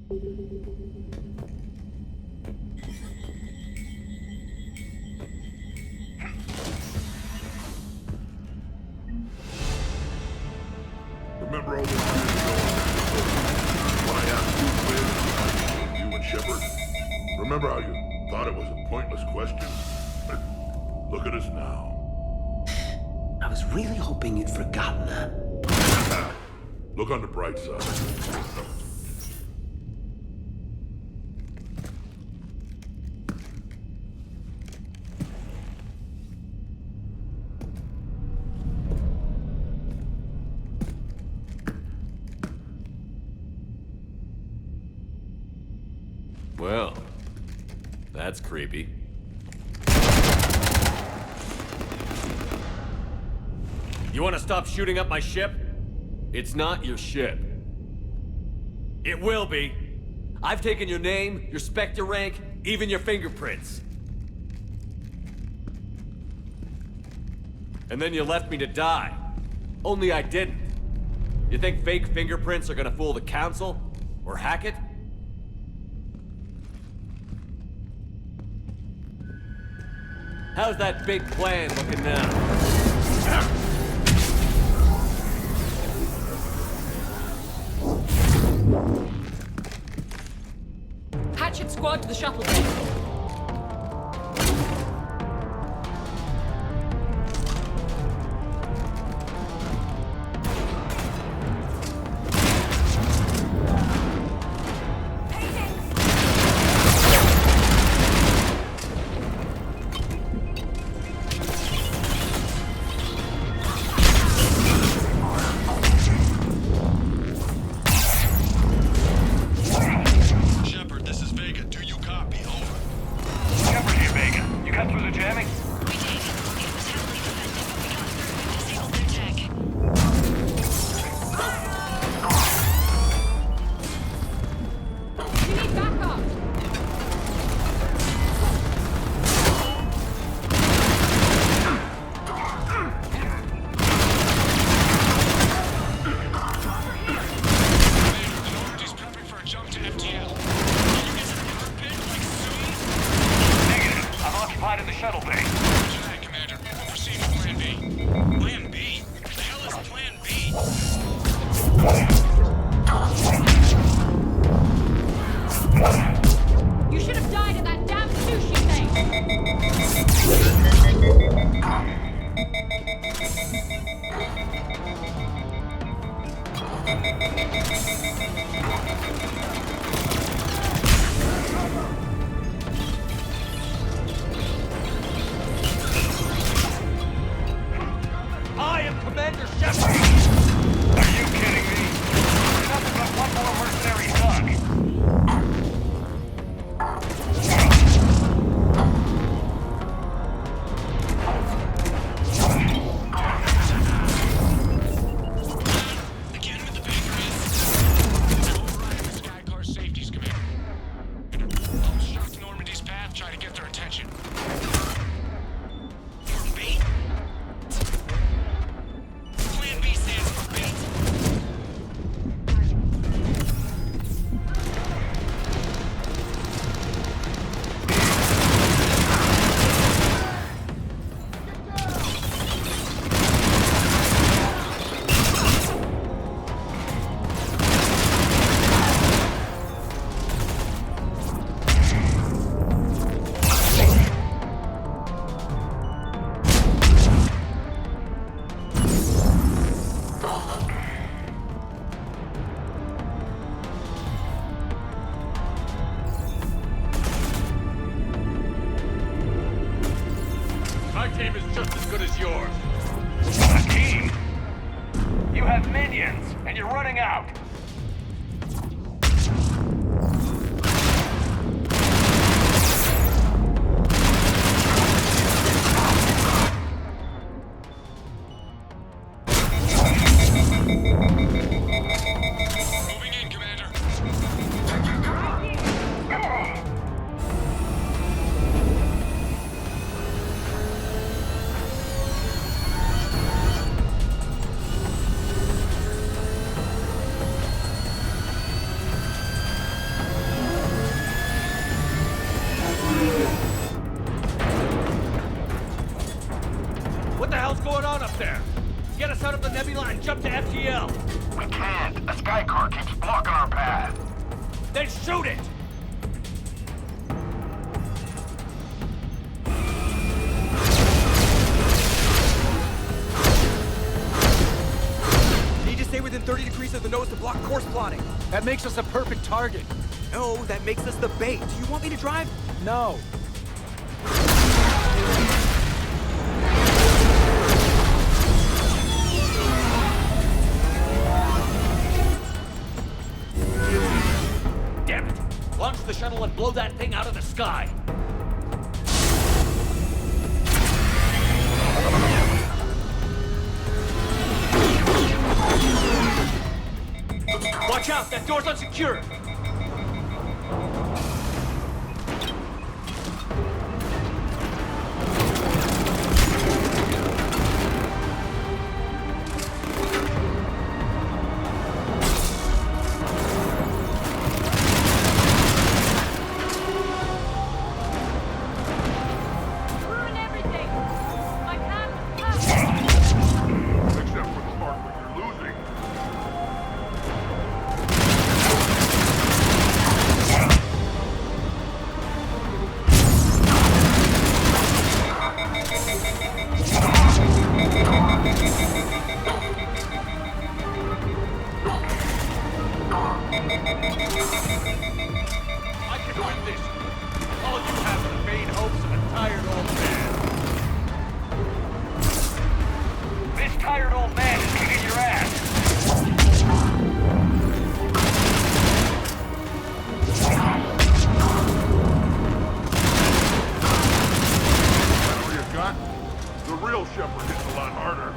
Remember all those years ago when I asked you quiz, you and Shepard? Remember how you thought it was a pointless question? Look at us now. I was really hoping you'd forgotten that. Look on the bright side. Well, that's creepy. You want to stop shooting up my ship? It's not your ship. It will be. I've taken your name, your Spectre rank, even your fingerprints. And then you left me to die. Only I didn't. You think fake fingerprints are gonna fool the Council? Or hack it? How's that big plan looking now? Hatchet squad to the shuttle bay. lot and jump to FTL. We can't. A sky car keeps blocking our path. Then shoot it! Need to stay within 30 degrees of the nose to block course plotting. That makes us a perfect target. No, that makes us the bait. Do you want me to drive? No. Damn it! Launch the shuttle and blow that thing out of the sky! Watch out! That door's unsecured! Ruin everything! My plan was perfect! Except for the part where you're losing. I can win this! All you have are the vain hopes of a tired old man. This tired old man is kicking your ass! That all you got? The real Shepard hits a lot harder.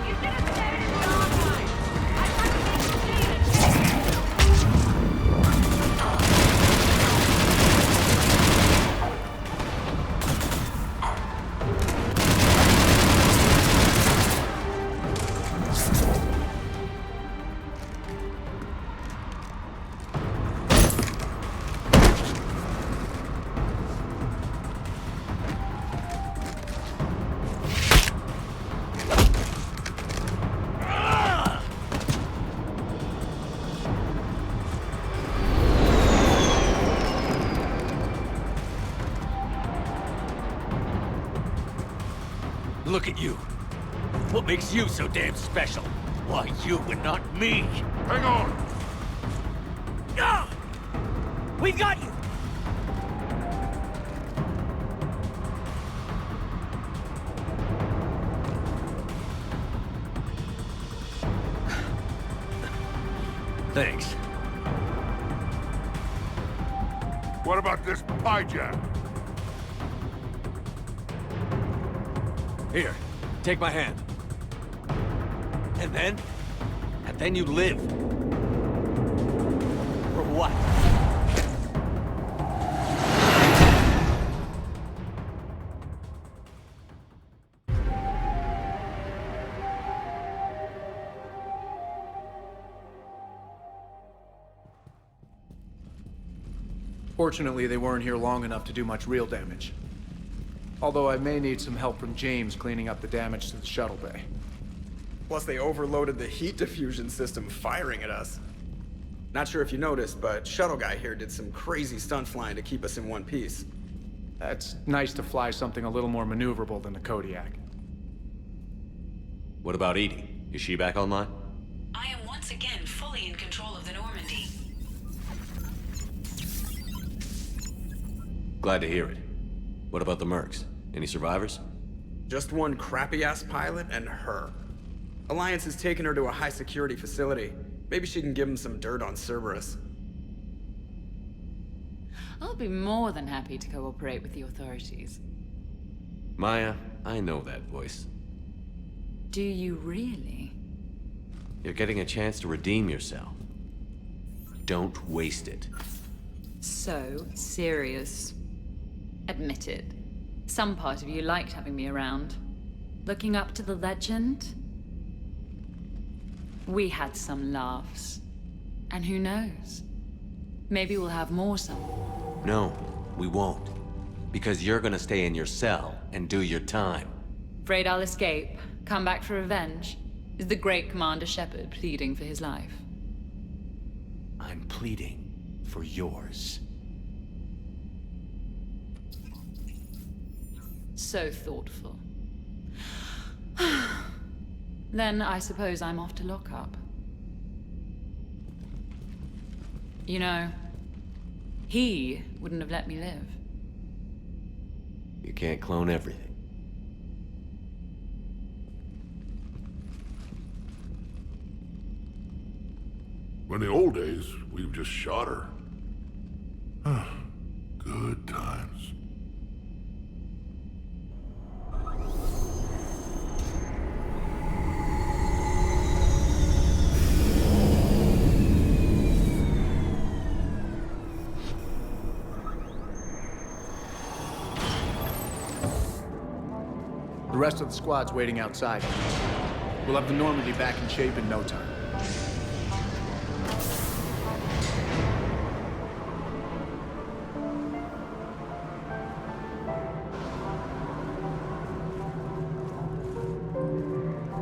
You should have stayed in the archive! I haven't seen it! Look at you. What makes you so damn special? Why you and not me? Hang on! Ah! We've got you! Thanks. What about this pie jack? Here, take my hand. And then you live. For what? Fortunately, they weren't here long enough to do much real damage. Although I may need some help from James cleaning up the damage to the shuttle bay. Plus, they overloaded the heat diffusion system firing at us. Not sure if you noticed, but Shuttle Guy here did some crazy stunt flying to keep us in one piece. It's nice to fly something a little more maneuverable than the Kodiak. What about Edie? Is she back online? I am once again fully in control of the Normandy. Glad to hear it. What about the Mercs? Any survivors? Just one crappy-ass pilot and her. Alliance has taken her to a high-security facility. Maybe she can give him some dirt on Cerberus. I'll be more than happy to cooperate with the authorities. Maya, I know that voice. Do you really? You're getting a chance to redeem yourself. Don't waste it. So serious. Admit it. Some part of you liked having me around. Looking up to the legend? We had some laughs. And who knows? Maybe we'll have more some. No, we won't. Because you're gonna stay in your cell and do your time. Afraid I'll escape, come back for revenge? Is the great Commander Shepard pleading for his life? I'm pleading for yours. So thoughtful. Then I suppose I'm off to lock up. You know, he wouldn't have let me live. You can't clone everything. In the old days, we've just shot her. Good times. The rest of the squad's waiting outside. We'll have the Normandy back in shape in no time.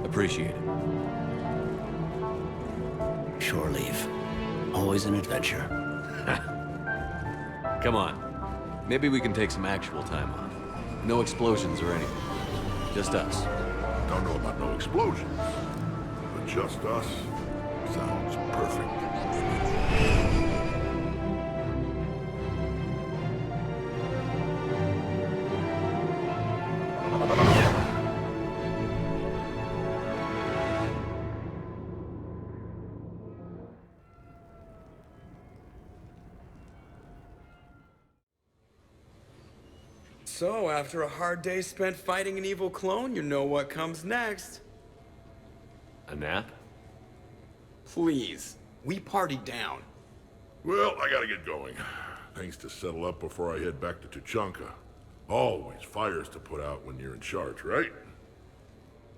Appreciate it. Shore leave. Always an adventure. Come on. Maybe we can take some actual time off. No explosions or anything. Just us. Don't know about no explosions, but just us sounds perfect. So, after a hard day spent fighting an evil clone, you know what comes next. A nap? Please, we partied down. Well, I gotta get going. Things to settle up before I head back to Tuchanka. Always fires to put out when you're in charge, right?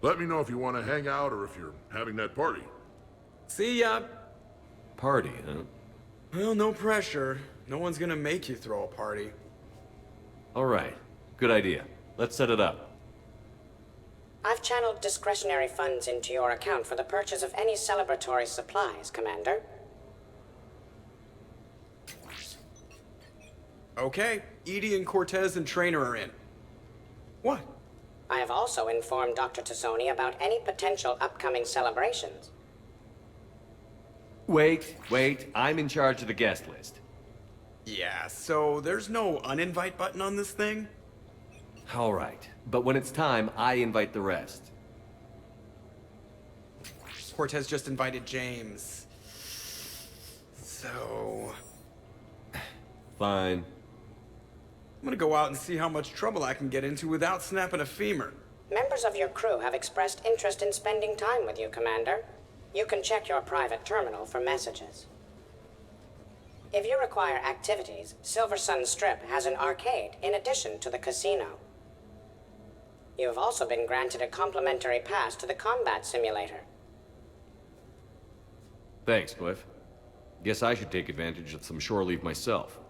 Let me know if you want to hang out or if you're having that party. See ya. Party, huh? Well, no pressure. No one's gonna make you throw a party. All right. Good idea. Let's set it up. I've channeled discretionary funds into your account for the purchase of any celebratory supplies, Commander. Okay, Edie and Cortez and Traynor are in. What? I have also informed Dr. Tassoni about any potential upcoming celebrations. Wait. I'm in charge of the guest list. Yeah, so there's no uninvite button on this thing? All right. But when it's time, I invite the rest. Cortez just invited James. So... Fine. I'm gonna go out and see how much trouble I can get into without snapping a femur. Members of your crew have expressed interest in spending time with you, Commander. You can check your private terminal for messages. If you require activities, Silver Sun Strip has an arcade in addition to the casino. You have also been granted a complimentary pass to the combat simulator. Thanks, Cliff. Guess I should take advantage of some shore leave myself.